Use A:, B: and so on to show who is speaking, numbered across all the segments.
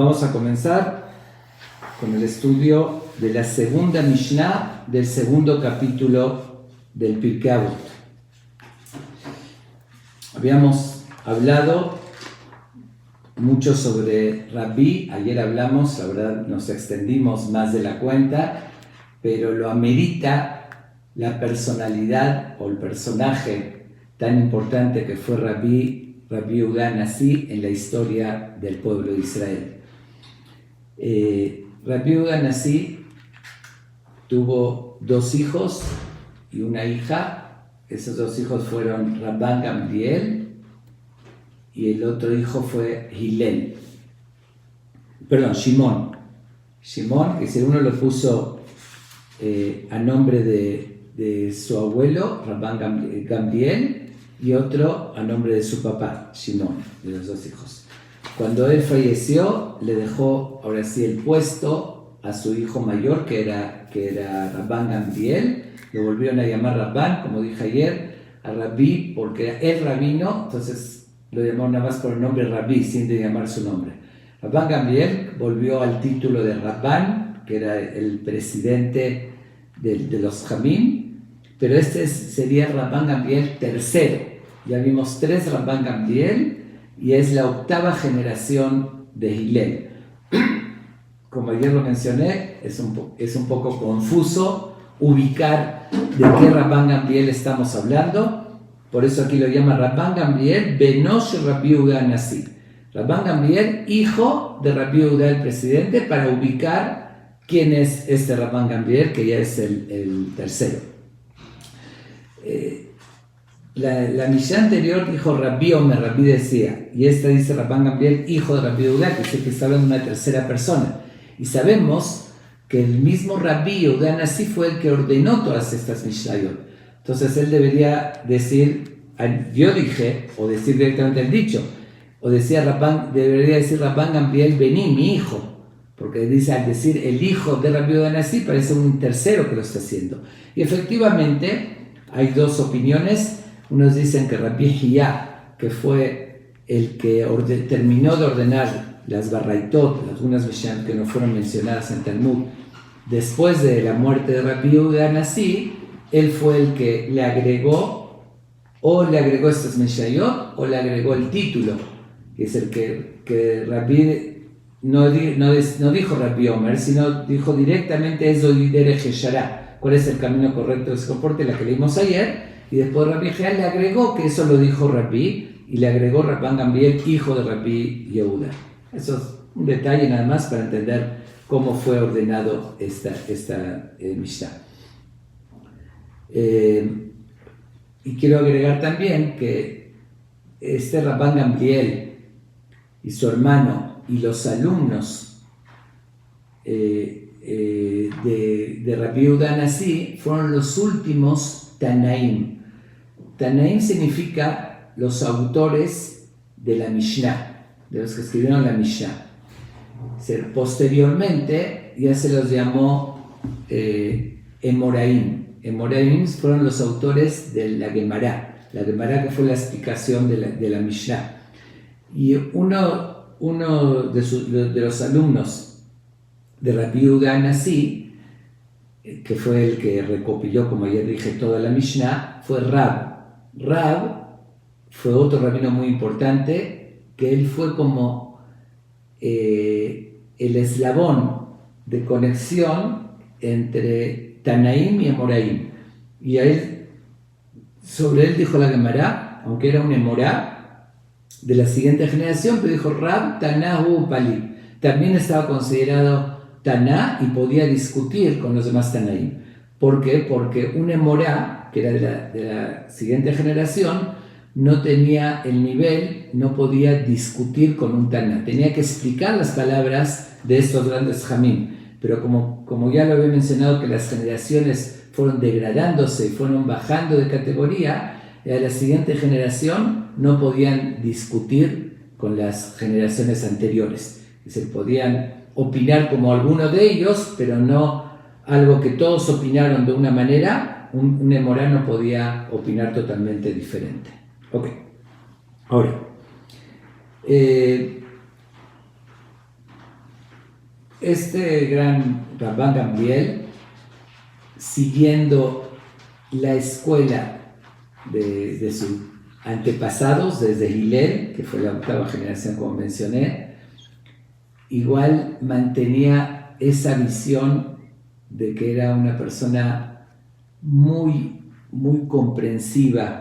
A: Vamos a comenzar con el estudio de la segunda Mishnah del segundo capítulo del Pirkei Avot. Habíamos hablado mucho sobre Rabbi, ayer hablamos, la verdad nos extendimos más de la cuenta, pero lo amerita la personalidad o el personaje tan importante que fue Rabbi Yehuda Nasi en la historia del pueblo de Israel. Rabbi Yehuda Nasi tuvo dos hijos y una hija. Esos dos hijos fueron Rabban Gamliel y el otro hijo fue Shimon. Shimon, que si uno lo puso a nombre de su abuelo, Rabban Gamliel, y otro a nombre de su papá, Shimon, de los dos hijos. Cuando él falleció, le dejó ahora sí el puesto a su hijo mayor, que era Rabban Gamliel. Lo volvieron a llamar Rabban, como dije ayer, a Rabbi, porque era el rabino, entonces lo llamaron nada más por el nombre Rabbi, sin de llamar su nombre. Rabban Gamliel volvió al título de Rabban, que era el presidente de los Jamim, pero este sería Rabban Gamliel III. Ya vimos 3 Rabban Gamliel y es la 8ª generación de Hillel. Como ayer lo mencioné, es un poco confuso ubicar de qué Rabban Gamliel estamos hablando. Por eso aquí lo llama Rabban Gamliel Benosh Rabbi Yehuda Nasi. Rabban Gamliel, hijo de Rabbi Yehuda el presidente, para ubicar quién es este Rabban Gamliel, que ya es el tercero. La Mishnah anterior dijo Rabbi Omer, Rabbi decía, y esta dice Rabban Gamliel, hijo de Rabbi Yehuda, que es el que está hablando de una tercera persona. Y sabemos que el mismo Rabbi Yehuda Nasi fue el que ordenó todas estas Mishnayot. Entonces él debería decir, yo dije, o decir directamente el dicho, o debería decir Rabban Gamliel Bení, mi hijo, porque dice, al decir el hijo de Rabbi Yehuda Nasi parece un tercero que lo está haciendo. Y efectivamente hay dos opiniones. Unos dicen que Rabbi Hiyá, que fue el que terminó de ordenar las Barraitot, algunas Mishnah que no fueron mencionadas en Talmud, después de la muerte de Rabbi Yehuda Nasi, él fue el que le agregó estas Mishnayot, o le agregó el título, que es el que Rabbi no dijo Rabbi Omer, sino dijo directamente Ezoi Derech Yeshara, cuál es el camino correcto de ese comporte, la que leímos ayer. Y después Rabbi Hiyá le agregó que eso lo dijo Rabbi, y le agregó Rabban Gamliel, hijo de Rabbi Yehuda. Eso es un detalle nada más para entender cómo fue ordenado esta Mishnah. Y quiero agregar también que este Rabban Gamliel y su hermano y los alumnos de Rabbi Yehuda Nasi fueron los últimos Tanaim. Tanaim significa los autores de la Mishnah, de los que escribieron la Mishnah. Posteriormente ya se los llamó Emoraim. Emoraim fueron los autores de la Gemara. La Gemara, que fue la explicación de la Mishnah. Y uno de los alumnos de Rabbi Yehuda Nasi, que fue el que recopiló, como ayer dije, toda la Mishnah, fue Rab. Rab fue otro rabino muy importante, que él fue como el eslabón de conexión entre Tanaim y Emoraim. Y sobre él dijo la Gemara, aunque era un Emorá de la siguiente generación, pero dijo Rab Tanahu Pali. También estaba considerado Taná y podía discutir con los demás Tanaim. ¿Por qué? Porque un Emorá, que era de la siguiente generación, no tenía el nivel, no podía discutir con un Taná. Tenía que explicar las palabras de estos grandes Jamim. Pero como ya lo había mencionado, que las generaciones fueron degradándose y fueron bajando de categoría, a la siguiente generación no podían discutir con las generaciones anteriores. Se podían opinar como alguno de ellos, pero no algo que todos opinaron de una manera. Un Emorá no podía opinar totalmente diferente. Ok. Ahora, este gran Rabban Gamliel, siguiendo la escuela de sus antepasados, desde Hillel, que fue la octava generación como mencioné, igual mantenía esa visión de que era una persona muy, muy comprensiva,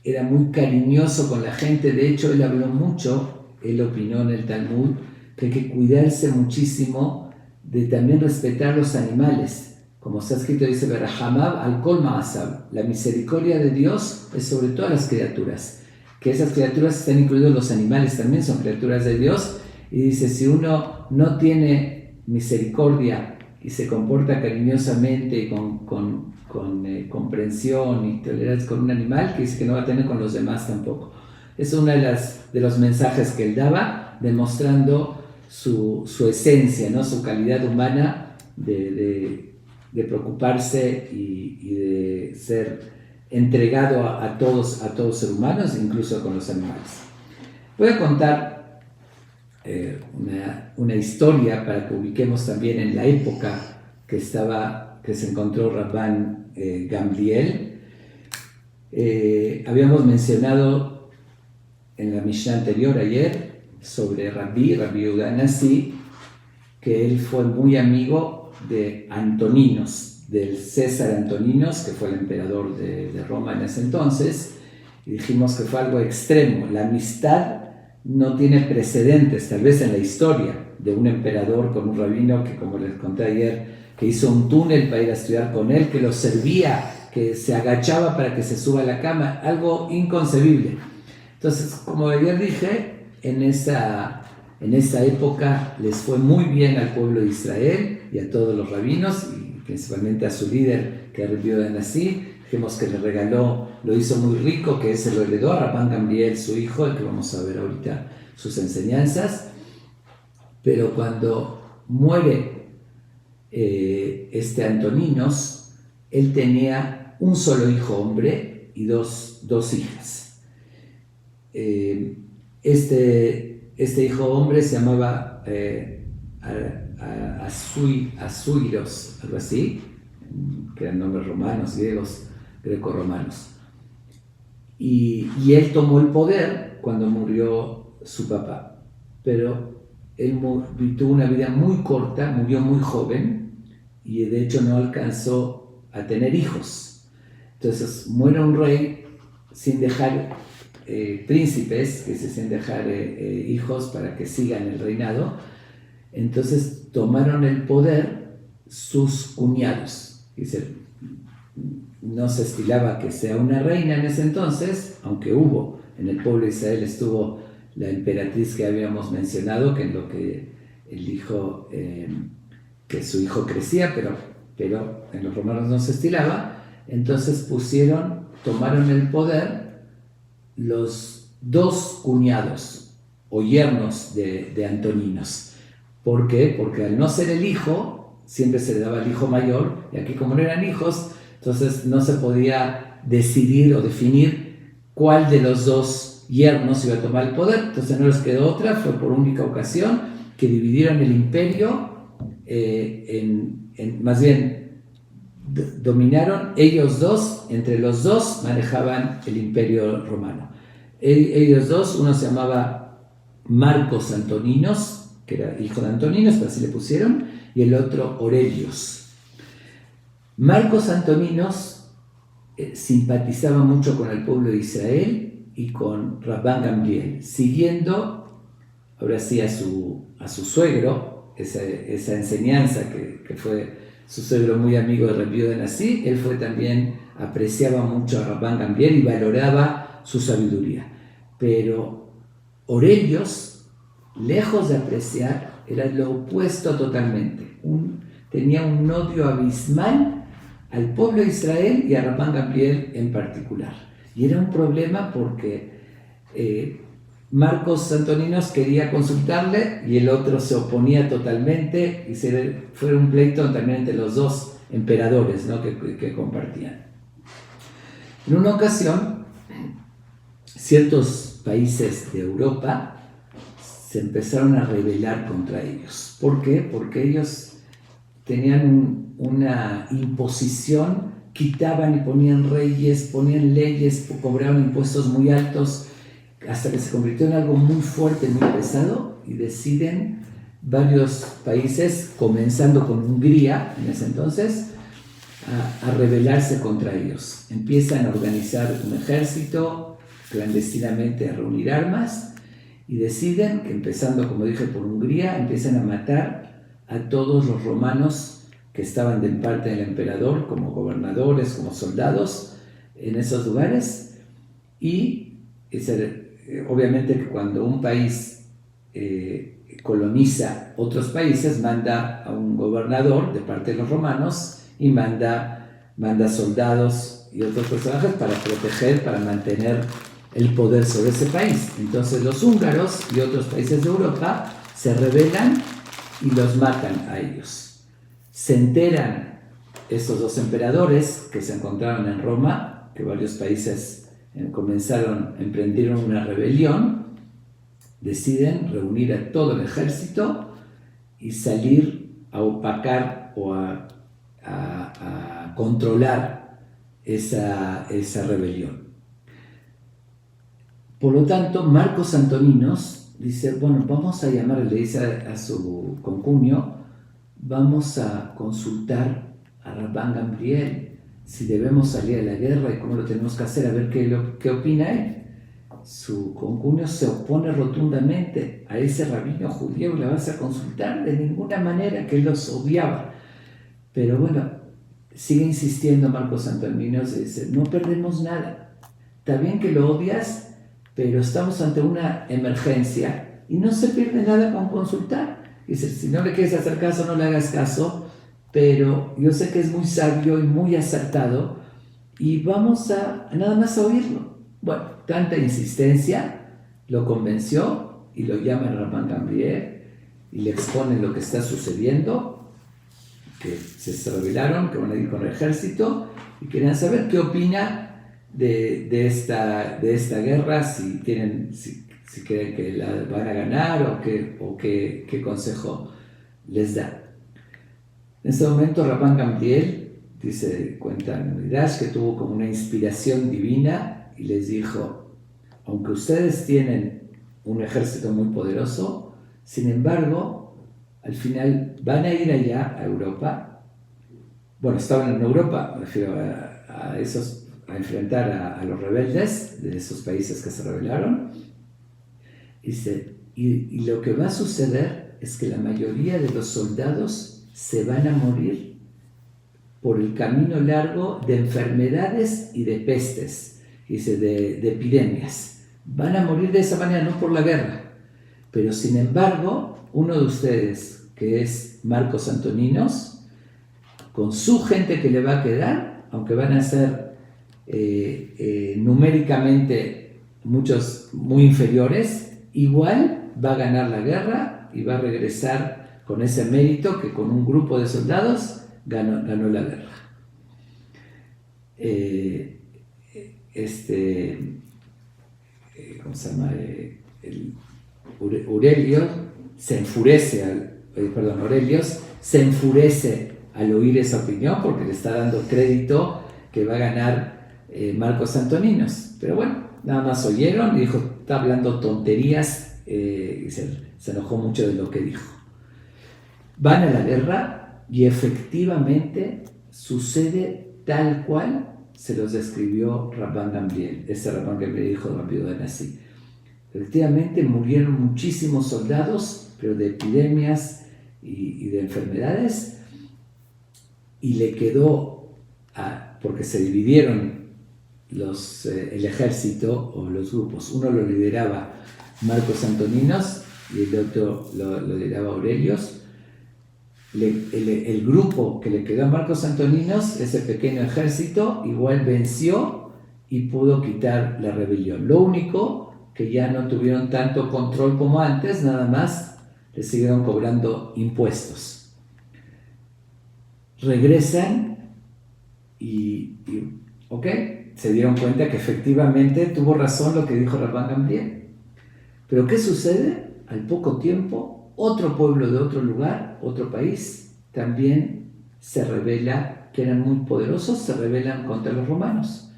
A: era muy cariñoso con la gente. De hecho, él habló mucho, él opinó en el Talmud, que hay que cuidarse muchísimo de también respetar los animales. Como está escrito, dice, Berahamav al kol ma'asav, la misericordia de Dios es sobre todas las criaturas, que esas criaturas están incluidos los animales, también son criaturas de Dios, y dice, si uno no tiene misericordia y se comporta cariñosamente con comprensión y tolerancia con un animal, que dice que no va a tener con los demás tampoco. Es uno de los mensajes que él daba, demostrando su esencia, ¿no? Su calidad humana de preocuparse y de ser entregado a todos seres humanos, incluso con los animales. Voy a contar una historia para que ubiquemos también en la época que se encontró Rabban Gamliel. Habíamos mencionado en la Mishnah anterior ayer sobre Rabbi Yehuda Hanassi, que él fue muy amigo de Antoninos, del César Antoninos, que fue el emperador de Roma en ese entonces, y dijimos que fue algo extremo. La amistad no tiene precedentes, tal vez en la historia, de un emperador con un rabino que, como les conté ayer, que hizo un túnel para ir a estudiar con él, que lo servía, que se agachaba para que se suba a la cama, algo inconcebible. Entonces, como ayer dije, en esa época les fue muy bien al pueblo de Israel y a todos los rabinos, y principalmente a su líder, que era Rabbi Yehuda Hanassi. Dijimos que le regaló, lo hizo muy rico, que se lo heredó a Rabban Gamliel, su hijo, el que vamos a ver ahorita sus enseñanzas. Pero cuando muere este Antoninos, él tenía un solo hijo hombre y dos hijas. Este hijo hombre se llamaba Asuiros, algo así, que eran nombres romanos, griegos, greco-romanos. Y él tomó el poder cuando murió su papá, pero él tuvo una vida muy corta, murió muy joven y de hecho no alcanzó a tener hijos. Entonces muere un rey sin dejar príncipes, que sin dejar hijos para que sigan el reinado. Entonces tomaron el poder sus cuñados. Dice, no se estilaba que sea una reina en ese entonces, aunque hubo, en el pueblo de Israel estuvo la emperatriz que habíamos mencionado, que en lo que él dijo que su hijo crecía, pero en los romanos no se estilaba. Entonces tomaron el poder los dos cuñados o yernos de Antoninos. ¿Por qué? Porque al no ser el hijo, siempre se le daba al hijo mayor, y aquí como no eran hijos, entonces no se podía decidir o definir cuál de los dos yernos iba a tomar el poder. Entonces no les quedó otra, fue por única ocasión que dividieron el imperio, más bien dominaron ellos dos, entre los dos manejaban el imperio romano. Ellos dos, uno se llamaba Marcos Antoninos, que era hijo de Antoninos, pero así le pusieron, y el otro Aurelius. Marcos Antoninos simpatizaba mucho con el pueblo de Israel y con Rabban Gamliel, siguiendo ahora sí a su suegro, esa enseñanza que fue su suegro muy amigo de Rabbi Yehuda Hanassi. Él también apreciaba mucho a Rabban Gamliel y valoraba su sabiduría. Pero Aurelius, lejos de apreciar, era lo opuesto totalmente. Tenía un odio abismal al pueblo de Israel y a Rabban Gamliel en particular. Y era un problema porque Marcos Antoninos quería consultarle y el otro se oponía totalmente, y fue un pleito también entre los dos emperadores, ¿no? que compartían. En una ocasión, ciertos países de Europa se empezaron a rebelar contra ellos. ¿Por qué? Porque ellos tenían una imposición, quitaban y ponían reyes, ponían leyes, cobraban impuestos muy altos, hasta que se convirtió en algo muy fuerte, muy pesado, y deciden varios países, comenzando con Hungría en ese entonces, a rebelarse contra ellos. Empiezan a organizar un ejército, clandestinamente a reunir armas, y deciden que, empezando, como dije, por Hungría, empiezan a matar a todos los romanos que estaban de parte del emperador, como gobernadores, como soldados, en esos lugares. Y obviamente que cuando un país coloniza otros países, manda a un gobernador de parte de los romanos y manda soldados y otros personajes para proteger, para mantener el poder sobre ese país. Entonces los húngaros y otros países de Europa se rebelan y los matan a ellos. Se enteran estos dos emperadores que se encontraban en Roma, que varios países emprendieron una rebelión, deciden reunir a todo el ejército y salir a opacar o a controlar esa rebelión. Por lo tanto, Marcos Antoninos dice, bueno, vamos a llamar, le dice a su concunio, vamos a consultar a Rabban Gamliel si debemos salir a la guerra y cómo lo tenemos que hacer, a ver qué opina él. Su concunio se opone rotundamente a ese rabino judío, le vas a consultar de ninguna manera, que él los odiaba. Pero bueno, sigue insistiendo Marcos Antoninos y dice, no perdemos nada. Está bien que lo odias, pero estamos ante una emergencia y no se pierde nada con consultar. Dice, si no le quieres hacer caso, no le hagas caso, pero yo sé que es muy sabio y muy acertado y vamos a nada más a oírlo. Bueno, tanta insistencia lo convenció y lo llama a Rabban Gamliel y le expone lo que está sucediendo, que se rebelaron, que van a ir con el ejército y querían saber qué opina de esta guerra, si creen que la van a ganar o qué consejo les da. En ese momento Rabban Gamliel cuenta en Midrash que tuvo como una inspiración divina y les dijo, aunque ustedes tienen un ejército muy poderoso, sin embargo, al final van a ir allá a Europa. Bueno, estaban en Europa, me refiero a enfrentar a los rebeldes de esos países que se rebelaron. Y lo que va a suceder es que la mayoría de los soldados se van a morir por el camino largo de enfermedades y de pestes, de epidemias. Van a morir de esa manera, no por la guerra. Pero sin embargo, uno de ustedes, que es Marcos Antoninos, con su gente que le va a quedar, aunque van a ser numéricamente muchos muy inferiores, igual va a ganar la guerra y va a regresar con ese mérito que con un grupo de soldados ganó la guerra. ¿Cómo se llama? Aurelios se enfurece al oír esa opinión porque le está dando crédito que va a ganar Marcos Antoninos. Pero bueno, nada más oyeron y dijo, está hablando tonterías, y se enojó mucho de lo que dijo. Van a la guerra y efectivamente sucede tal cual se los describió Rabban Gamliel. Ese Rabban Gamliel dijo Rabbi Yehuda Hanassi. Efectivamente murieron muchísimos soldados, pero de epidemias y de enfermedades, y le quedó, porque se dividieron el ejército o los grupos. Uno lo lideraba Marcos Antoninos y el otro lo lideraba Aurelios. El grupo que le quedó a Marcos Antoninos, ese pequeño ejército, igual venció y pudo quitar la rebelión. Lo único que ya no tuvieron tanto control como antes, nada más le siguieron cobrando impuestos. Regresan y se dieron cuenta que efectivamente tuvo razón lo que dijo Rabban Gamliel. Pero ¿qué sucede? al poco tiempo, otro pueblo de otro lugar, otro país, también se rebela, que eran muy poderosos, se rebelan contra los romanos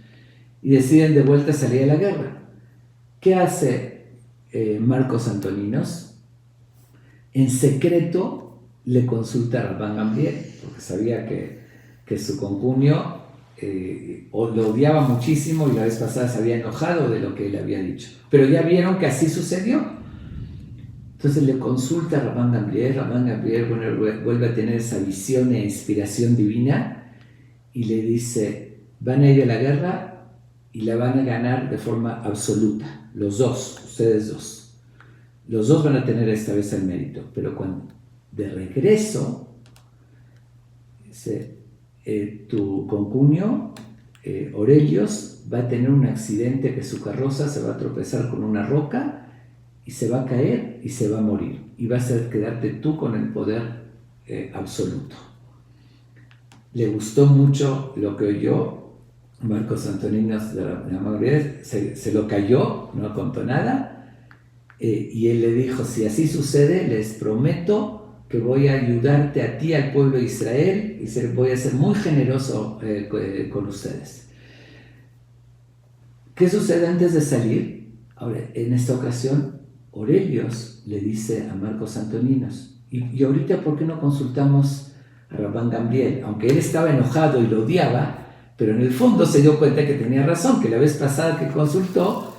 A: y deciden de vuelta salir a la guerra. ¿Qué hace Marcos Antoninos? En secreto le consulta a Rabban Gamliel, porque sabía que su concunio lo odiaba muchísimo y la vez pasada se había enojado de lo que él había dicho. Pero ya vieron que así sucedió. Entonces le consulta a Rabban Gamliel vuelve a tener esa visión e inspiración divina y le dice, van a ir a la guerra y la van a ganar de forma absoluta, los dos, ustedes dos. Los dos van a tener esta vez el mérito, pero cuando de regreso, dice, tu concunio, Aurelios, va a tener un accidente que su carroza se va a tropezar con una roca y se va a caer y se va a morir. Y vas a quedarte tú con el poder absoluto. Le gustó mucho lo que oyó Marcos Antoninos de la Mayoría, se lo cayó, no contó nada, y él le dijo, si así sucede, les prometo que voy a ayudarte a ti, al pueblo de Israel, y voy a ser muy generoso con ustedes. ¿Qué sucede antes de salir? Ahora, en esta ocasión, Aurelios le dice a Marcos Antoninos, y ahorita, ¿por qué no consultamos a Rabban Gamliel? Aunque él estaba enojado y lo odiaba, pero en el fondo se dio cuenta que tenía razón, que la vez pasada que consultó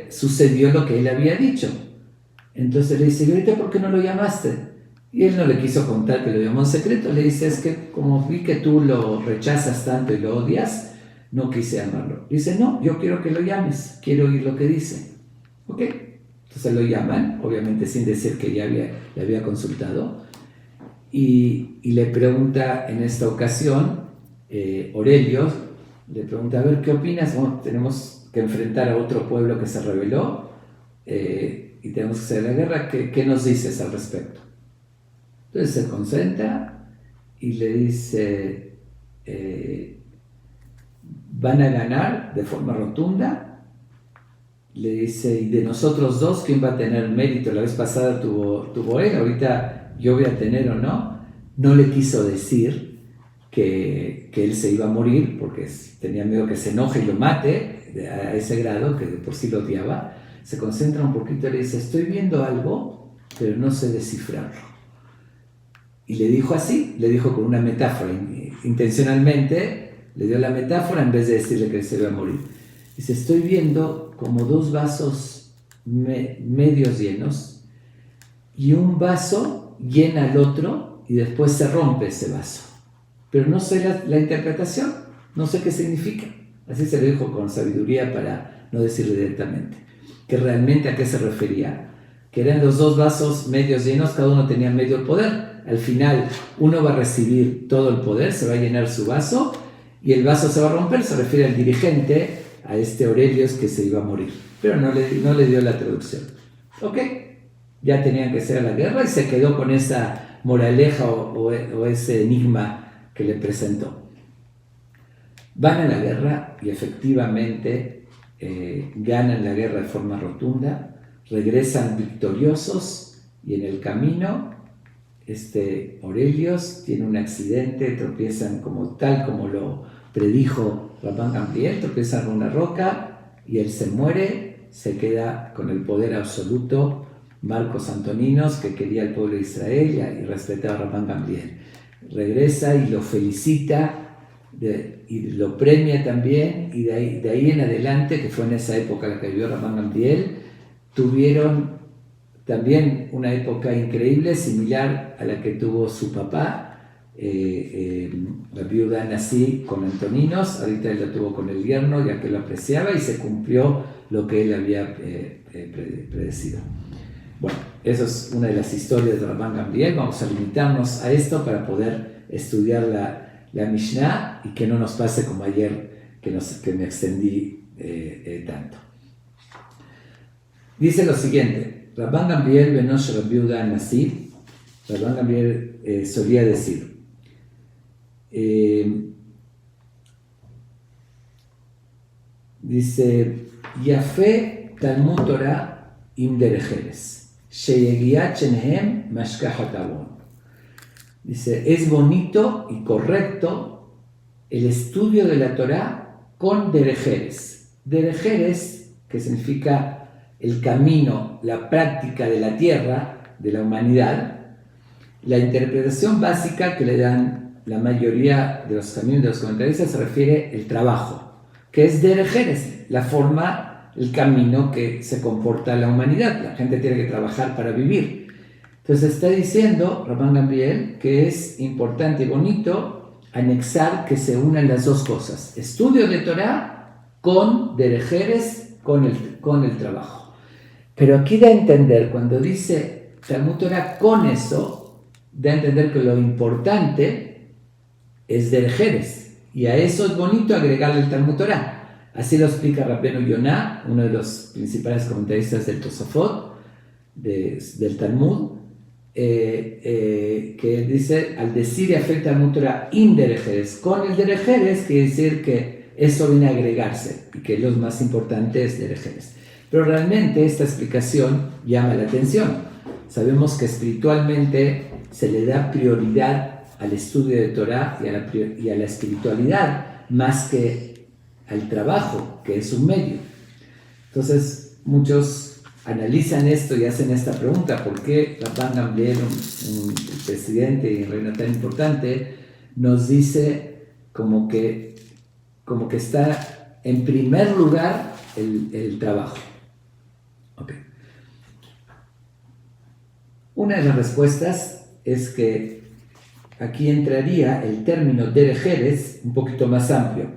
A: sucedió lo que él había dicho. Entonces le dice, ¿y ahorita por qué no lo llamaste? Y él no le quiso contar que lo llamó en secreto, le dice, es que como vi que tú lo rechazas tanto y lo odias, no quise llamarlo. Dice, no, yo quiero que lo llames, quiero oír lo que dice. ¿Ok? Entonces lo llaman, obviamente sin decir que ya le había consultado, y le pregunta en esta ocasión, Aurelio, le pregunta, a ver, ¿qué opinas? Bueno, tenemos que enfrentar a otro pueblo que se rebeló y tenemos que hacer la guerra, ¿qué nos dices al respecto? Entonces se concentra y le dice, van a ganar de forma rotunda. Le dice, y de nosotros dos, ¿quién va a tener mérito? La vez pasada tuvo él, ahorita yo voy a tener o no. No le quiso decir que él se iba a morir, porque tenía miedo que se enoje y lo mate a ese grado, que de por sí lo odiaba. Se concentra un poquito y le dice, estoy viendo algo, pero no sé descifrarlo. Y le dijo así, le dijo con una metáfora, intencionalmente le dio la metáfora en vez de decirle que se iba a morir. Dice, estoy viendo como dos vasos medios llenos y un vaso llena al otro y después se rompe ese vaso. Pero no sé la interpretación, no sé qué significa. Así se lo dijo con sabiduría para no decirle directamente. Que realmente a qué se refería. Que eran los dos vasos medios llenos, cada uno tenía medio poder. Al final uno va a recibir todo el poder, se va a llenar su vaso y el vaso se va a romper, se refiere al dirigente, a este Aurelios que se iba a morir, pero no le dio la traducción. Ok, ya tenían que hacer la guerra y se quedó con esa moraleja o ese enigma que le presentó. Van a la guerra y efectivamente ganan la guerra de forma rotunda, regresan victoriosos y en el camino Aurelios tiene un accidente, tropiezan tal como lo predijo Rabban Gamliel, tropiezan con una roca y él se muere, se queda con el poder absoluto. Marcos Antoninos, que quería el pueblo de Israel y respetaba a Rabban Gamliel, regresa y lo felicita y lo premia también, y de ahí en adelante, que fue en esa época la que vivió Rabban Gamliel, tuvieron también una época increíble, similar a la que tuvo su papá, la viuda Nasí con Antoninos. Ahorita él la tuvo con el yerno, ya que lo apreciaba, y se cumplió lo que él había predecido. Bueno, eso es una de las historias de Rabban Gamliel. Vamos a limitarnos a esto para poder estudiar la Mishnah y que no nos pase como ayer, que me extendí tanto. Dice lo siguiente: Rabban Gamliel benosh Rabbi Yehuda Nasí. Rabban Gamliel solía decir, dice, Yafé Talmud Torah im derejeres, sheyegiat shenehem mashkahat avon. Dice, es bonito y correcto el estudio de la Torá con derejeres. Derejeres, que significa el camino, la práctica de la tierra, de la humanidad. La interpretación básica que le dan la mayoría de los caminos de los comentaristas se refiere al trabajo, que es derejeres, la forma, el camino que se comporta la humanidad. La gente tiene que trabajar para vivir. Entonces está diciendo Rabban Gamliel que es importante y bonito anexar que se unan las dos cosas, estudio de Torah con derejeres, con el trabajo. Pero aquí da a entender, cuando dice Talmud Torah con eso, da a entender que lo importante es derejeres, y a eso es bonito agregarle el Talmud Torah. Así lo explica Rabbeinu Yonah, uno de los principales comentaristas del Tosafot, del Talmud, que dice, al decir y afecta al Torah in derejeres, con el derejeres, quiere decir que eso viene a agregarse, y que lo más importante es derejeres. Pero realmente esta explicación llama la atención. Sabemos que espiritualmente se le da prioridad al estudio de Torah y a la espiritualidad más que al trabajo, que es un medio. Entonces, muchos analizan esto y hacen esta pregunta: ¿por qué Rabban Gamliel, un presidente y un reino tan importante, nos dice como que está en primer lugar el trabajo? Okay. Una de las respuestas es que aquí entraría el término derejeres un poquito más amplio,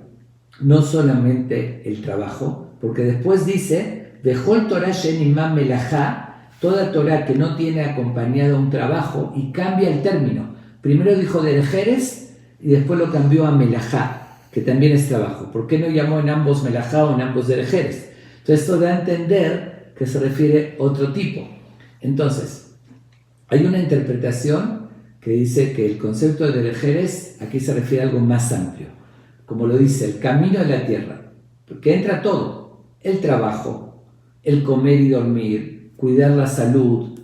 A: no solamente el trabajo, porque después dice Vejol Torah she'enimá melajá, toda Torah que no tiene acompañado un trabajo, y cambia el término. Primero dijo derejeres y después lo cambió a melajá, que también es trabajo. ¿Por qué no llamó en ambos melajá o en ambos derejeres? Entonces esto da a entender que se refiere a otro tipo. Entonces, hay una interpretación que dice que el concepto de derejeres aquí se refiere a algo más amplio, como lo dice, el camino de la tierra, porque entra todo, el trabajo, el comer y dormir, cuidar la salud,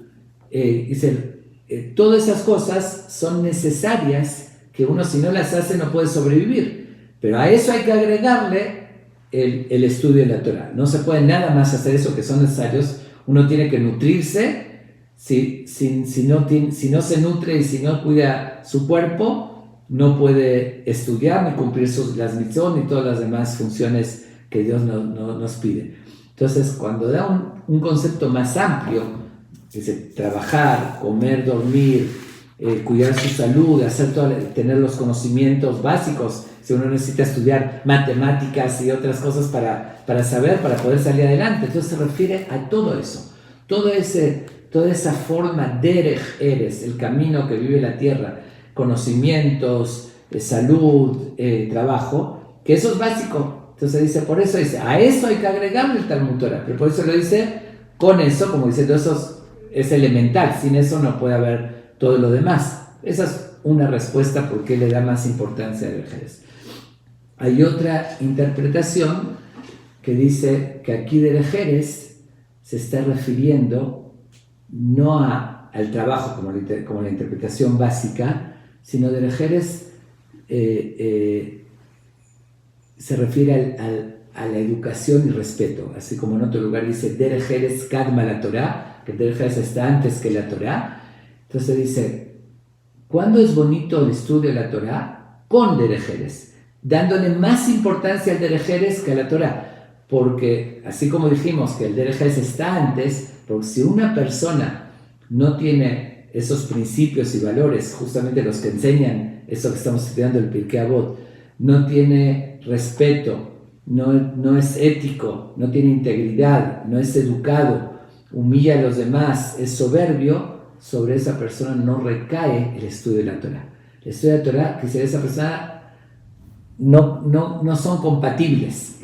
A: todas esas cosas son necesarias, que uno si no las hace no puede sobrevivir, pero a eso hay que agregarle el estudio de la Torah. No se puede nada más hacer eso que son necesarios, uno tiene que nutrirse. Si no se nutre y si no cuida su cuerpo, no puede estudiar ni cumplir las mitzvot ni todas las demás funciones que Dios nos pide. Entonces, cuando da un concepto más amplio, dice trabajar, comer, dormir, cuidar su salud, tener los conocimientos básicos, si uno necesita estudiar matemáticas y otras cosas para saber, para poder salir adelante. Entonces se refiere a todo eso, toda esa forma derech eres, el camino que vive la tierra, conocimientos, salud, trabajo, que eso es básico. Entonces dice, por eso dice, a eso hay que agregarle el Talmud Torah, pero por eso lo dice con eso, como dice, todo eso es elemental, sin eso no puede haber todo lo demás. Esa es una respuesta por qué le da más importancia a derejeres. Hay otra interpretación que dice que aquí derejeres se está refiriendo no al trabajo como la interpretación básica, sino derejeres se refiere a la educación y respeto, así como en otro lugar dice derejeres kadma la Torah, que derejeres está antes que la Torah. Entonces dice, ¿cuándo es bonito el estudio de la Torah? Con derejeres, dándole más importancia al derejeres que a la Torah, porque así como dijimos que el derejeres está antes, porque si una persona no tiene esos principios y valores, justamente los que enseñan eso que estamos estudiando, el Pirkei Avot, no tiene respeto, no es ético, no tiene integridad, no es educado, humilla a los demás, es soberbio, sobre esa persona no recae el estudio de la Torah. El estudio de la Torah, que esa persona no son compatibles,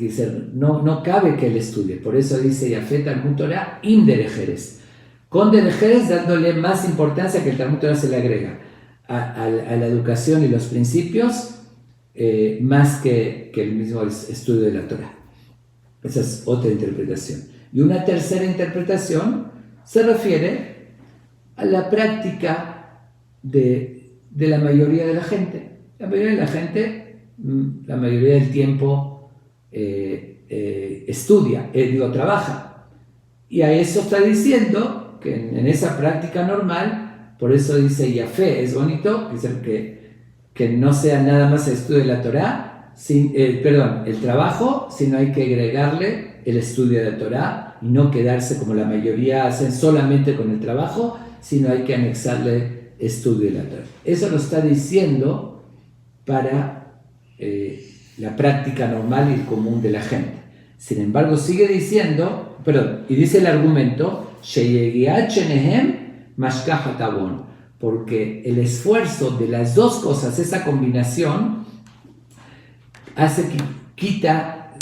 A: no cabe que él estudie. Por eso dice Yafet Talmud Torah in derejeres, con derejeres dándole más importancia que el Talmud Torah se le agrega a la educación y los principios, más que el mismo estudio de la Torah. Esa es otra interpretación. Y una tercera interpretación se refiere a la práctica de la mayoría de la gente. La mayoría de la gente, la mayoría del tiempo estudia, trabaja. Y a eso está diciendo que en esa práctica normal, por eso dice Yafé, es bonito, que no sea nada más el estudio de la Torá, el trabajo, sino hay que agregarle el estudio de la Torá y no quedarse como la mayoría hacen solamente con el trabajo, sino hay que anexarle estudio de la Torá. Eso lo está diciendo para la práctica normal y común de la gente. Sin embargo, sigue diciendo, y dice el argumento, porque el esfuerzo de las dos cosas, esa combinación, hace que quita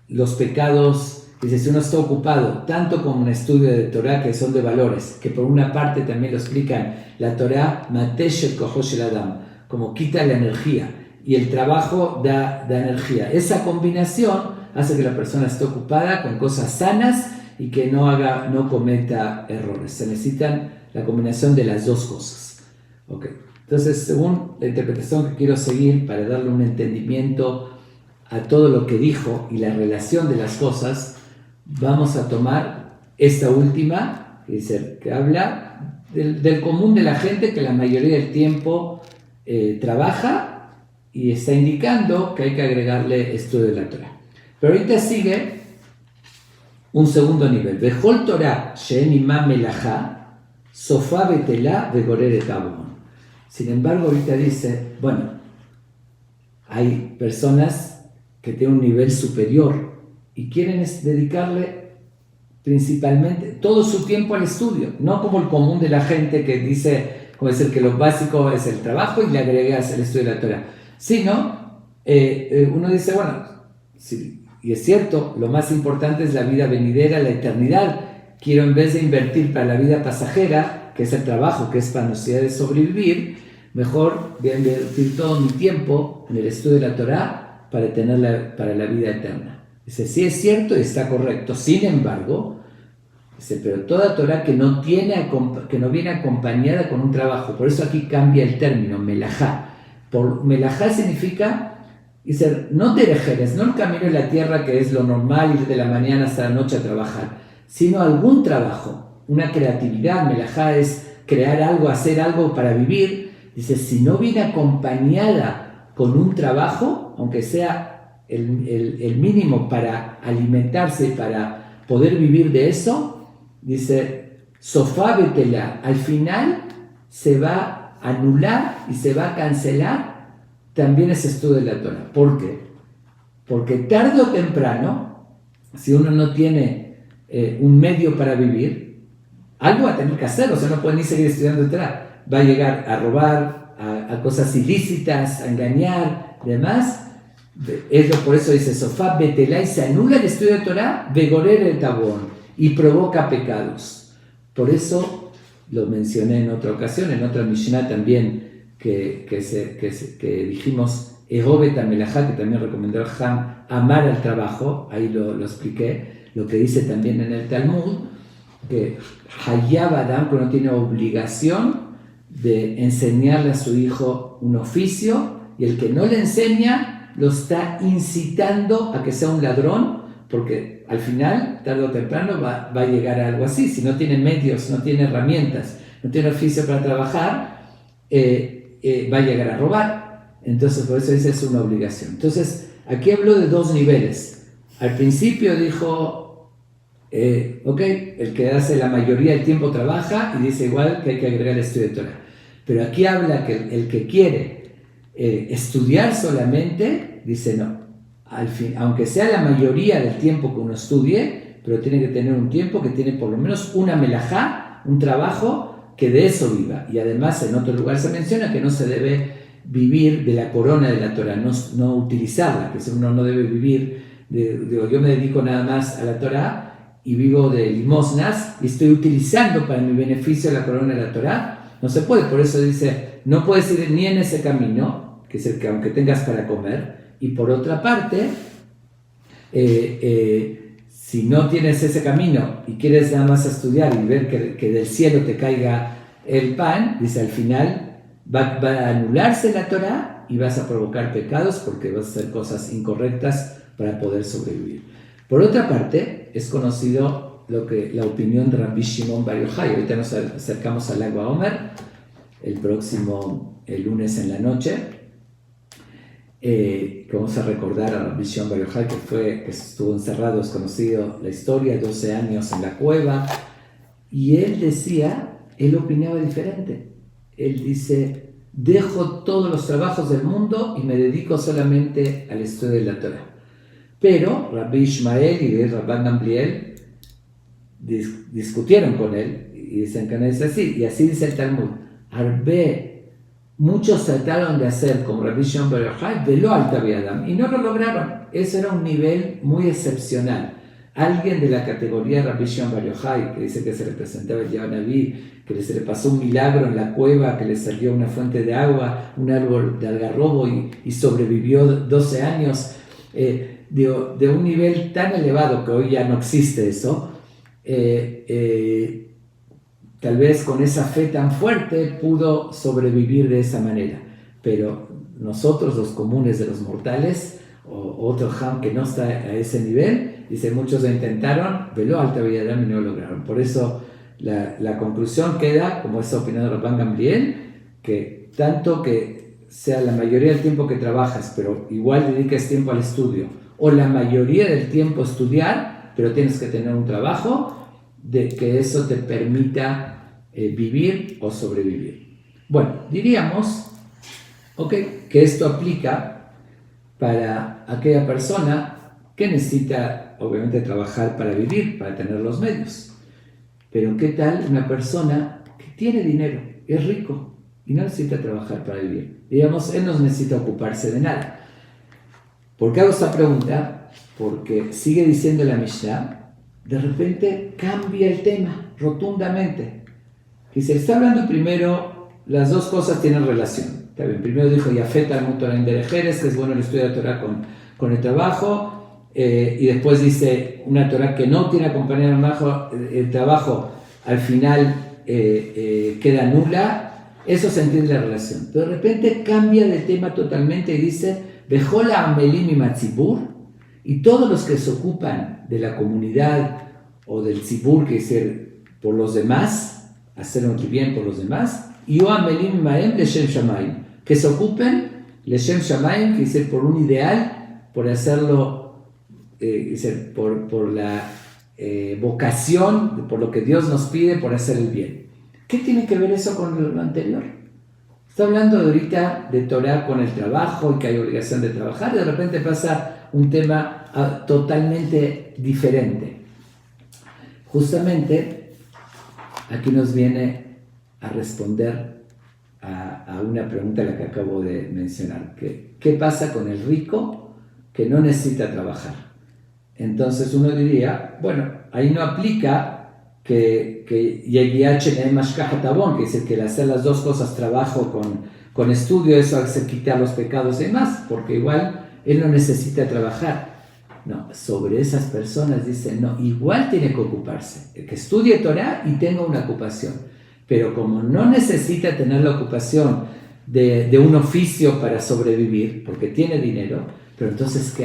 A: los pecados. Dice, si uno está ocupado tanto con un estudio de Torah, que son de valores, que por una parte también lo explican, la Torah mateshet kohosh el adam, como quita la energía, y el trabajo da energía. Esa combinación hace que la persona esté ocupada con cosas sanas y que no cometa errores. Se necesitan la combinación de las dos cosas. Okay. Entonces, según la interpretación que quiero seguir para darle un entendimiento a todo lo que dijo y la relación de las cosas, vamos a tomar esta última, que habla del común de la gente, que la mayoría del tiempo trabaja, y está indicando que hay que agregarle estudio de la Torah. Pero ahorita sigue un segundo nivel. Bejol Torah she'en imam melajá, sofá betelá vegorer et abon. Sin embargo, ahorita dice, hay personas que tienen un nivel superior y quieren dedicarle principalmente todo su tiempo al estudio, no como el común de la gente que dice, como es el que lo básico es el trabajo y le agregas el estudio de la Torah, sino uno dice, sí, y es cierto, lo más importante es la vida venidera, la eternidad. Quiero, en vez de invertir para la vida pasajera, que es el trabajo, que es para necesidad de sobrevivir, mejor voy a invertir todo mi tiempo en el estudio de la Torah para tenerla para la vida eterna. Dice, sí es cierto y está correcto. Sin embargo, dice, pero toda Torah que no viene acompañada con un trabajo, por eso aquí cambia el término, melajá. Melajá significa, dice, no te dejes, no el camino en la tierra que es lo normal, ir de la mañana hasta la noche a trabajar, sino algún trabajo, una creatividad. Melajá es crear algo, hacer algo para vivir. Dice, si no viene acompañada con un trabajo, aunque sea el mínimo para alimentarse, para poder vivir de eso, dice, sofá betela, al final se va a anular y se va a cancelar también ese estudio de la Torah. ¿Por qué? Porque tarde o temprano, si uno no tiene un medio para vivir, algo va a tener que hacer, o sea, no puede ni seguir estudiando Torah. Va a llegar a robar, a cosas ilícitas, a engañar, demás. Por eso dice, sofá betelá, y se anula el estudio de Torah, vegorer el tabón, y provoca pecados. Por eso lo mencioné en otra ocasión, en otra Mishnah también, que dijimos, Ehobet Amelajá, que también recomendó el Ham, amar al trabajo. Ahí lo expliqué, lo que dice también en el Talmud, que Hayab Adam, que no tiene obligación de enseñarle a su hijo un oficio, y el que no le enseña lo está incitando a que sea un ladrón, porque al final, tarde o temprano, va a llegar a algo así. Si no tiene medios, no tiene herramientas, no tiene oficio para trabajar, va a llegar a robar. Entonces, por eso dice, es una obligación. Entonces, aquí habló de dos niveles. Al principio dijo, el que hace la mayoría del tiempo trabaja, y dice igual que hay que agregar el estudio de Torah. Pero aquí habla que el que quiere estudiar solamente, dice no. Al fin, aunque sea la mayoría del tiempo que uno estudie, pero tiene que tener un tiempo que tiene por lo menos una melajá, un trabajo que de eso viva. Y además en otro lugar se menciona que no se debe vivir de la corona de la Torah, no utilizarla, que uno no debe vivir, yo me dedico nada más a la Torah y vivo de limosnas y estoy utilizando para mi beneficio la corona de la Torah. No se puede, por eso dice, no puedes ir ni en ese camino, que es el que aunque tengas para comer, y por otra parte, si no tienes ese camino y quieres nada más estudiar y ver que del cielo te caiga el pan, dice al final, va a anularse la Torá y vas a provocar pecados porque vas a hacer cosas incorrectas para poder sobrevivir. Por otra parte, es conocido la opinión de Rabbi Shimon Bar Yochai. Ahorita nos acercamos al Lag BaOmer, el lunes en la noche, que vamos a recordar a Rabbi Shimon Bar Yochai, que estuvo encerrado, es conocido la historia, 12 años en la cueva, y él opinaba diferente. Él dice, dejo todos los trabajos del mundo y me dedico solamente al estudio de la Torah. Pero Rabbi Ishmael y Rabban Gamliel discutieron con él y dicen que no es así. Y así dice el Talmud. Muchos trataron de hacer como Rabbi Shimon Bar Yochai, veló al Tabiadam, y no lo lograron. Eso era un nivel muy excepcional. Alguien de la categoría de Rabbi Shimon Bar Yochai, que dice que se le presentaba el Yavanaví, que se le pasó un milagro en la cueva, que le salió una fuente de agua, un árbol de algarrobo y sobrevivió 12 años, de un nivel tan elevado que hoy ya no existe eso, tal vez con esa fe tan fuerte pudo sobrevivir de esa manera. Pero nosotros, los comunes de los mortales, o otro Ham que no está a ese nivel, dice, muchos lo intentaron, veló alta vida y no lo lograron. Por eso la conclusión queda, como esa opinión de Rabban Gamliel, que tanto que sea la mayoría del tiempo que trabajas, pero igual dediques tiempo al estudio, o la mayoría del tiempo estudiar, pero tienes que tener un trabajo, de que eso te permita vivir o sobrevivir. Bueno, diríamos que esto aplica para aquella persona que necesita, obviamente, trabajar para vivir, para tener los medios. Pero ¿qué tal una persona que tiene dinero, es rico y no necesita trabajar para vivir? Digamos, él no necesita ocuparse de nada. ¿Por qué hago esta pregunta? Porque sigue diciendo la Mishnah, de repente cambia el tema rotundamente. Dice, está hablando primero, las dos cosas tienen relación. Primero dijo Yafet Talmud Torah Inderejeres, que es bueno el estudio de Torah con el trabajo, y después dice una Torah que no tiene acompañado el trabajo, al final queda nula. Eso se entiende la relación. Pero de repente cambia de tema totalmente y dice, Bejola Amelim y Matzibur, y todos los que se ocupan de la comunidad o del tzibur, que es por los demás, hacer un bien por los demás, y o Amelim Maem Leshem Shamayim, que se ocupen Leshem Shamayim, que es por un ideal, por hacerlo, por la vocación, por lo que Dios nos pide, por hacer el bien. ¿Qué tiene que ver eso con lo anterior? Está hablando ahorita de Torah con el trabajo y que hay obligación de trabajar, y de repente pasa un tema totalmente diferente. Justamente aquí nos viene a responder a una pregunta la que acabo de mencionar. ¿Qué pasa con el rico que no necesita trabajar? Entonces uno diría, bueno, ahí no aplica que dice que el hacer las dos cosas, trabajo con estudio, eso hace quitar los pecados y demás, porque igual él no necesita trabajar. No, sobre esas personas dice, no, igual tiene que ocuparse, que estudie Torah y tenga una ocupación, pero como no necesita tener la ocupación de un oficio para sobrevivir, porque tiene dinero, pero entonces que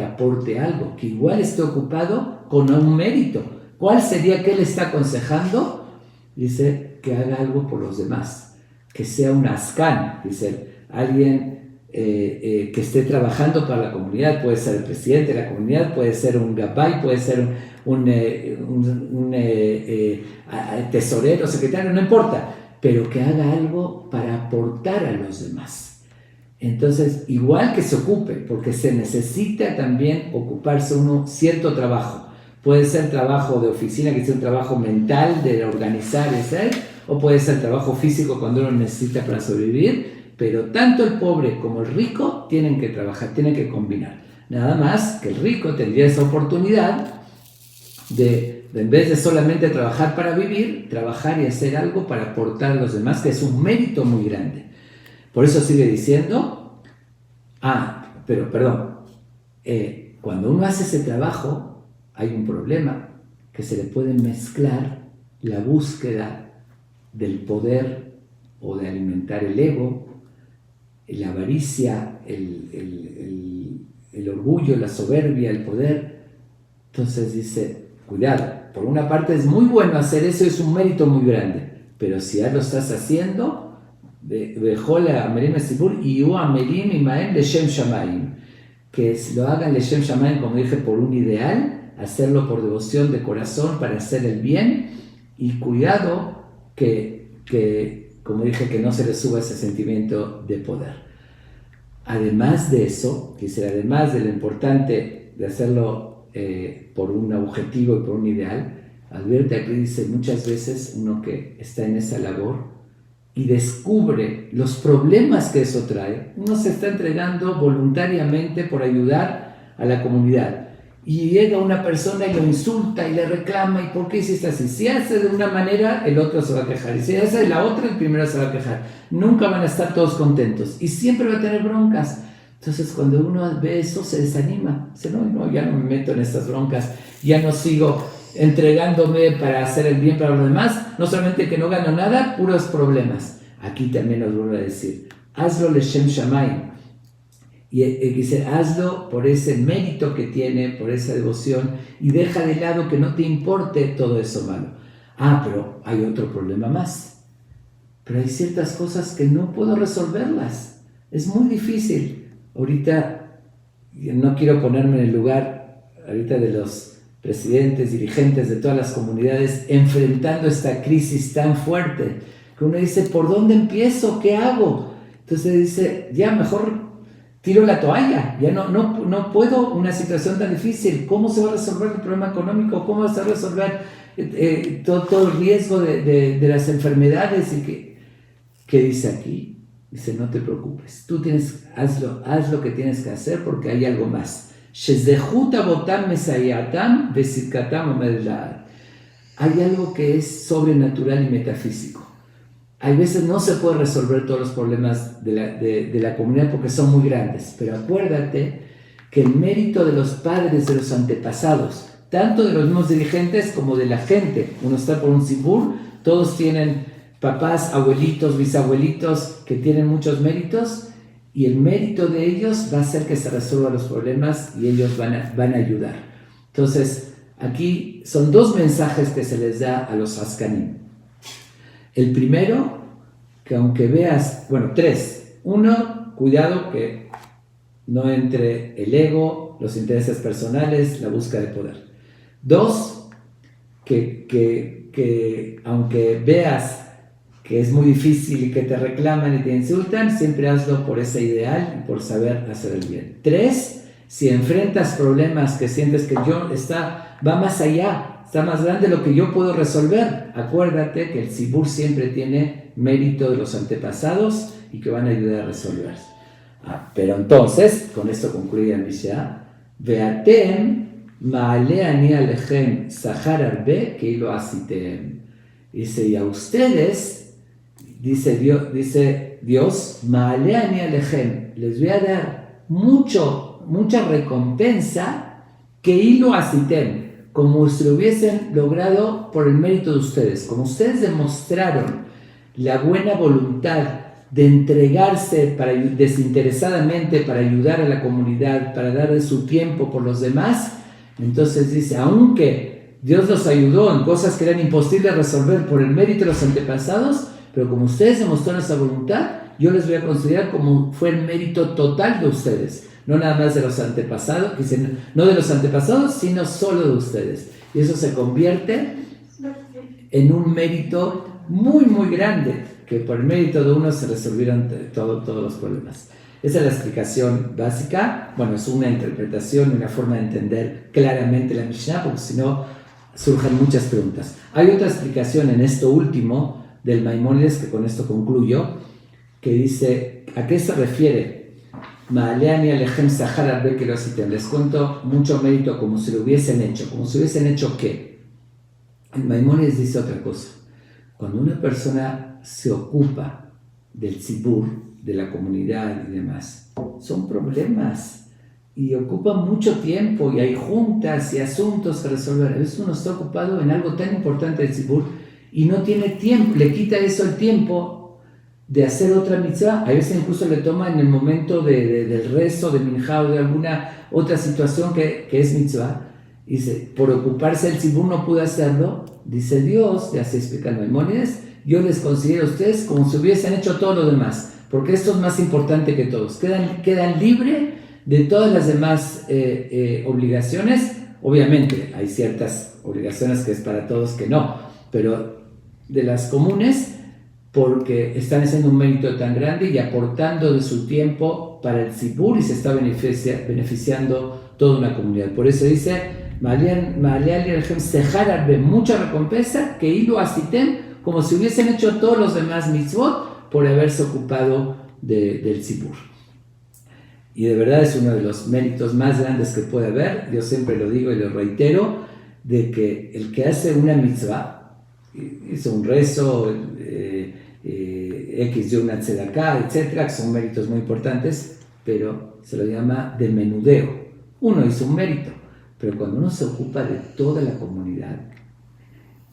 A: aporte algo, que igual esté ocupado con un mérito. ¿Cuál sería que él está aconsejando? Dice que haga algo por los demás, que sea un ascan, dice alguien que esté trabajando para la comunidad, puede ser el presidente de la comunidad, puede ser un gabay, puede ser un tesorero, secretario, no importa, pero que haga algo para aportar a los demás. Entonces, igual que se ocupe, porque se necesita también ocuparse uno cierto trabajo. Puede ser trabajo de oficina, que sea un trabajo mental de organizar y hacer, o puede ser trabajo físico cuando uno necesita para sobrevivir, pero tanto el pobre como el rico tienen que trabajar, tienen que combinar. Nada más que el rico tendría esa oportunidad de en vez de solamente trabajar para vivir, trabajar y hacer algo para aportar a los demás, que es un mérito muy grande. Por eso sigue diciendo, cuando uno hace ese trabajo, hay un problema, que se le puede mezclar la búsqueda del poder o de alimentar el ego, la avaricia, el orgullo, la soberbia, el poder. Entonces dice, cuidado, por una parte es muy bueno hacer eso, es un mérito muy grande, pero si ya lo estás haciendo, que lo hagan leshem shamayim, como dije, por un ideal, hacerlo por devoción de corazón para hacer el bien, y cuidado que como dije, que no se le suba ese sentimiento de poder. Además de eso, dice, además de lo importante de hacerlo por un objetivo y por un ideal, advierte aquí, dice, muchas veces uno que está en esa labor y descubre los problemas que eso trae, uno se está entregando voluntariamente por ayudar a la comunidad. Y llega una persona y lo insulta y le reclama, ¿y por qué hiciste así? Si hace de una manera, el otro se va a quejar. Y si hace de la otra, el primero se va a quejar. Nunca van a estar todos contentos. Y siempre va a tener broncas. Entonces, cuando uno ve eso, se desanima. Dice, no, ya no me meto en estas broncas. Ya no sigo entregándome para hacer el bien para los demás. No solamente que no gano nada, puros problemas. Aquí también nos vuelvo a decir, hazlo leshem shamayim. Y dice, hazlo por ese mérito que tiene, por esa devoción, y deja de lado que no te importe todo eso malo. Pero hay otro problema más. Pero hay ciertas cosas que no puedo resolverlas. Es muy difícil. Ahorita, no quiero ponerme en el lugar ahorita de los presidentes, dirigentes de todas las comunidades, enfrentando esta crisis tan fuerte, que uno dice, ¿por dónde empiezo? ¿Qué hago? Entonces dice, ya mejor tiro la toalla, ya no puedo una situación tan difícil. ¿Cómo se va a resolver el problema económico? ¿Cómo se va a resolver todo el riesgo de las enfermedades? ¿Y qué dice aquí? Dice, no te preocupes, tú haz lo que tienes que hacer, porque hay algo más. Hay algo que es sobrenatural y metafísico. Hay veces no se puede resolver todos los problemas de la comunidad porque son muy grandes, pero acuérdate que el mérito de los padres, de los antepasados, tanto de los mismos dirigentes como de la gente, uno está por un sibur, todos tienen papás, abuelitos, bisabuelitos que tienen muchos méritos, y el mérito de ellos va a hacer que se resuelvan los problemas y ellos van a ayudar. Entonces, aquí son dos mensajes que se les da a los Askanim. El primero, que aunque veas, tres. Uno, cuidado que no entre el ego, los intereses personales, la búsqueda de poder. Dos, que aunque veas que es muy difícil y que te reclaman y te insultan, siempre hazlo por ese ideal y por saber hacer el bien. Tres, si enfrentas problemas que sientes que va más allá, está más grande de lo que yo puedo resolver, acuérdate que el Sibur siempre tiene mérito de los antepasados y que van a ayudar a resolver. Pero entonces, con esto concluye la Mishnah, Veatem ma'ale ani alechem sahar arbe keilo asitem. Dice, y a ustedes, dice Dios, ma'ale ani alechem, les voy a dar mucha recompensa keilo asitem, como si lo hubiesen logrado por el mérito de ustedes. Como ustedes demostraron la buena voluntad de entregarse desinteresadamente para ayudar a la comunidad, para darle su tiempo por los demás, entonces dice, aunque Dios los ayudó en cosas que eran imposibles de resolver por el mérito de los antepasados, pero como ustedes demostraron esa voluntad, yo les voy a considerar como fue el mérito total de ustedes. No nada más de los antepasados, no de los antepasados, sino solo de ustedes. Y eso se convierte en un mérito muy, muy grande, que por el mérito de uno se resolvieron todos los problemas. Esa es la explicación básica. Bueno, es una interpretación, una forma de entender claramente la Mishnah, porque si no surgen muchas preguntas. Hay otra explicación en esto último del Maimónides, que con esto concluyo, que dice, ¿a qué se refiere? Les cuento mucho mérito como si lo hubiesen hecho. ¿Como si hubiesen hecho qué? El Maimónides dice otra cosa. Cuando una persona se ocupa del tzibur, de la comunidad y demás, son problemas y ocupan mucho tiempo y hay juntas y asuntos que resolver. A veces uno está ocupado en algo tan importante del tzibur y no tiene tiempo, le quita eso el tiempo de hacer otra mitzvah. A veces incluso le toma en el momento del rezo, de minjá o de alguna otra situación que es mitzvah. Dice, por ocuparse el tzibur no pudo hacerlo. Dice Dios, ya se explica el Maimónides, yo les considero a ustedes como si hubiesen hecho todo lo demás, porque esto es más importante que todos. Quedan libres de todas las demás obligaciones. Obviamente hay ciertas obligaciones que es para todos que no, pero de las comunes, porque están haciendo un mérito tan grande y aportando de su tiempo para el tzibur y se está beneficiando toda una comunidad. Por eso dice, mucha recompensa, que hilo asitem, como si hubiesen hecho todos los demás mitzvot por haberse ocupado del tzibur. Y de verdad es uno de los méritos más grandes que puede haber. Yo siempre lo digo y lo reitero, de que el que hace una mitzvah, hizo un rezo, X dio una tzedaká, etcétera, que son méritos muy importantes, pero se lo llama de menudeo. Uno hizo un mérito, pero cuando uno se ocupa de toda la comunidad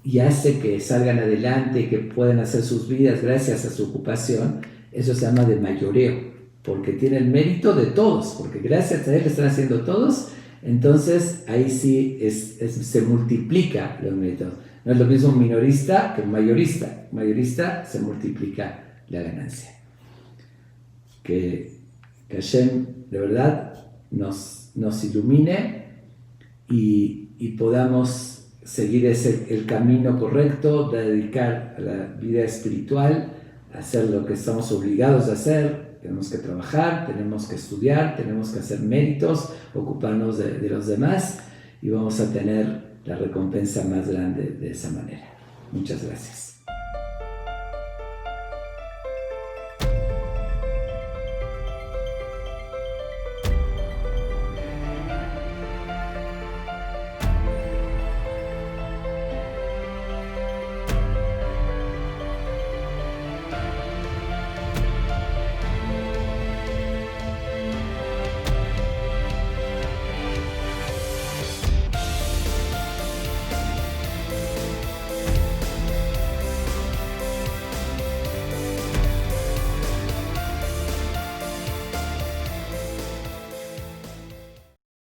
A: y hace que salgan adelante, que puedan hacer sus vidas gracias a su ocupación, eso se llama de mayoreo, porque tiene el mérito de todos, porque gracias a él están haciendo todos. Entonces ahí sí se multiplica los méritos. No es lo mismo un minorista que un mayorista. Un mayorista se multiplica la ganancia. Que Hashem de verdad nos ilumine y podamos seguir el camino correcto de dedicar a la vida espiritual, a hacer lo que estamos obligados a hacer. Tenemos que trabajar, tenemos que estudiar, tenemos que hacer méritos, ocuparnos de los demás y vamos a tener la recompensa más grande de esa manera. Muchas gracias.